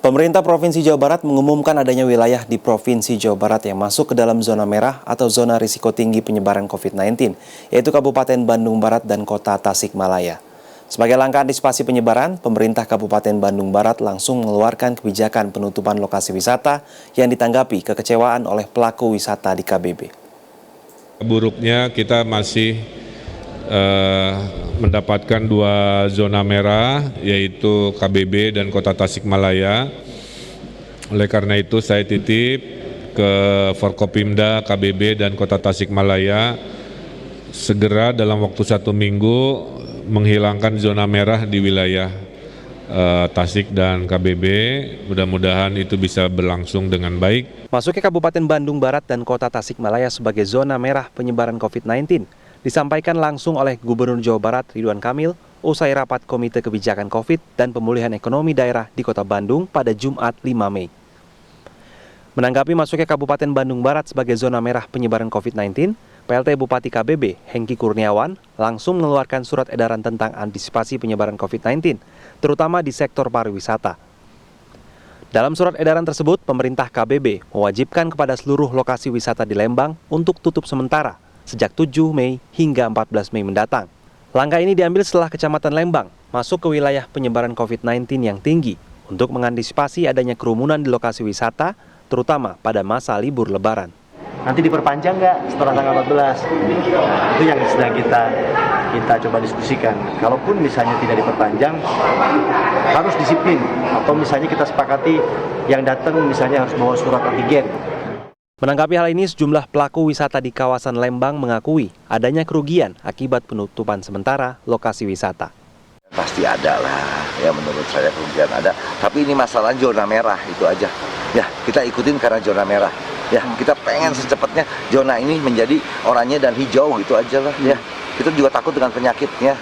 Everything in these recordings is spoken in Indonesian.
Pemerintah Provinsi Jawa Barat mengumumkan adanya wilayah di Provinsi Jawa Barat yang masuk ke dalam zona merah atau zona risiko tinggi penyebaran COVID-19, yaitu Kabupaten Bandung Barat dan Kota Tasikmalaya. Sebagai langkah antisipasi penyebaran, pemerintah Kabupaten Bandung Barat langsung mengeluarkan kebijakan penutupan lokasi wisata yang ditanggapi kekecewaan oleh pelaku wisata di KBB. Buruknya kita masih mendapatkan 2 zona merah, yaitu KBB dan Kota Tasikmalaya. Oleh karena itu saya titip ke Forkopimda, KBB dan Kota Tasikmalaya segera dalam waktu 1 minggu menghilangkan zona merah di wilayah Tasik dan KBB. Mudah-mudahan itu bisa berlangsung dengan baik. Masuknya Kabupaten Bandung Barat dan Kota Tasikmalaya sebagai zona merah penyebaran COVID-19 disampaikan langsung oleh Gubernur Jawa Barat Ridwan Kamil usai rapat Komite Kebijakan COVID dan Pemulihan Ekonomi Daerah di Kota Bandung pada Jumat 5 Mei. Menanggapi masuknya Kabupaten Bandung Barat sebagai zona merah penyebaran COVID-19, PLT Bupati KBB Hengki Kurniawan langsung mengeluarkan surat edaran tentang antisipasi penyebaran COVID-19, terutama di sektor pariwisata. Dalam surat edaran tersebut, pemerintah KBB mewajibkan kepada seluruh lokasi wisata di Lembang untuk tutup sementara sejak 7 Mei hingga 14 Mei mendatang. Langkah ini diambil setelah Kecamatan Lembang masuk ke wilayah penyebaran COVID-19 yang tinggi untuk mengantisipasi adanya kerumunan di lokasi wisata, terutama pada masa libur Lebaran. Nanti diperpanjang nggak setelah tanggal 14? Itu yang sedang kita coba diskusikan. Kalaupun misalnya tidak diperpanjang, harus disiplin. Atau misalnya kita sepakati yang datang misalnya harus bawa surat antigen. Menanggapi hal ini, sejumlah pelaku wisata di kawasan Lembang mengakui adanya kerugian akibat penutupan sementara lokasi wisata. Pasti ada lah, ya menurut saya kerugian ada. Tapi ini masalah zona merah itu aja. Ya kita ikutin karena zona merah. Ya kita pengen secepatnya zona ini menjadi oranye dan hijau gitu aja lah. Ya kita juga takut dengan penyakitnya.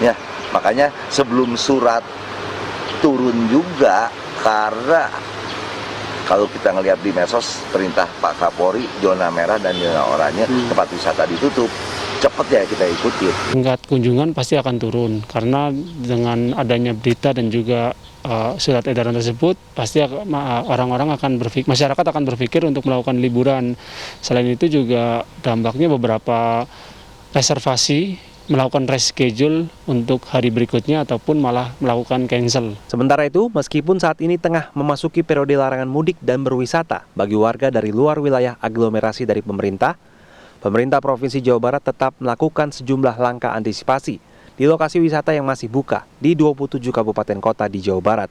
Ya makanya sebelum surat turun juga karena kalau kita ngelihat di medsos perintah Pak Kapolri zona merah dan zona oranye tempat wisata ditutup. Cepat ya kita ikutin. Tingkat kunjungan pasti akan turun karena dengan adanya berita dan juga surat edaran tersebut pasti orang-orang akan berpikir, masyarakat akan berpikir untuk melakukan liburan. Selain itu juga dampaknya beberapa reservasi melakukan reschedule untuk hari berikutnya ataupun malah melakukan cancel. Sementara itu, meskipun saat ini tengah memasuki periode larangan mudik dan berwisata bagi warga dari luar wilayah aglomerasi dari pemerintah Provinsi Jawa Barat tetap melakukan sejumlah langkah antisipasi di lokasi wisata yang masih buka di 27 kabupaten kota di Jawa Barat.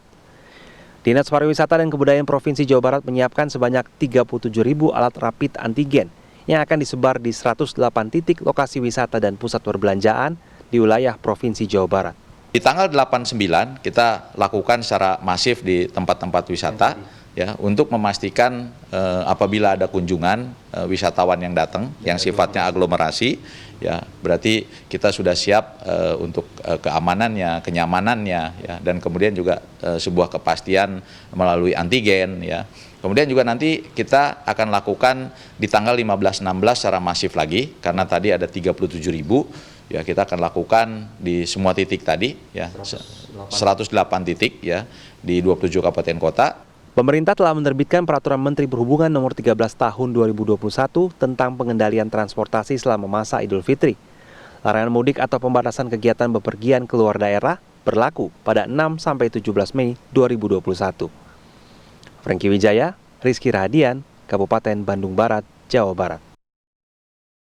Dinas Pariwisata dan Kebudayaan Provinsi Jawa Barat menyiapkan sebanyak 37.000 alat rapid antigen yang akan disebar di 108 titik lokasi wisata dan pusat perbelanjaan di wilayah Provinsi Jawa Barat. Di tanggal 8-9 kita lakukan secara masif di tempat-tempat wisata ya untuk memastikan apabila ada kunjungan wisatawan yang datang yang sifatnya aglomerasi ya berarti kita sudah siap untuk keamanannya, kenyamanannya ya dan kemudian juga sebuah kepastian melalui antigen ya. Kemudian juga nanti kita akan lakukan di tanggal 15-16 secara masif lagi karena tadi ada 37.000 ya kita akan lakukan di semua titik tadi ya 108 titik ya di 27 kabupaten kota. Pemerintah telah menerbitkan Peraturan Menteri Perhubungan Nomor 13 Tahun 2021 tentang pengendalian transportasi selama masa Idul Fitri. Larangan mudik atau pembatasan kegiatan bepergian keluar daerah berlaku pada 6-17 Mei 2021. Franky Wijaya, Rizky Rahadian, Kabupaten Bandung Barat, Jawa Barat.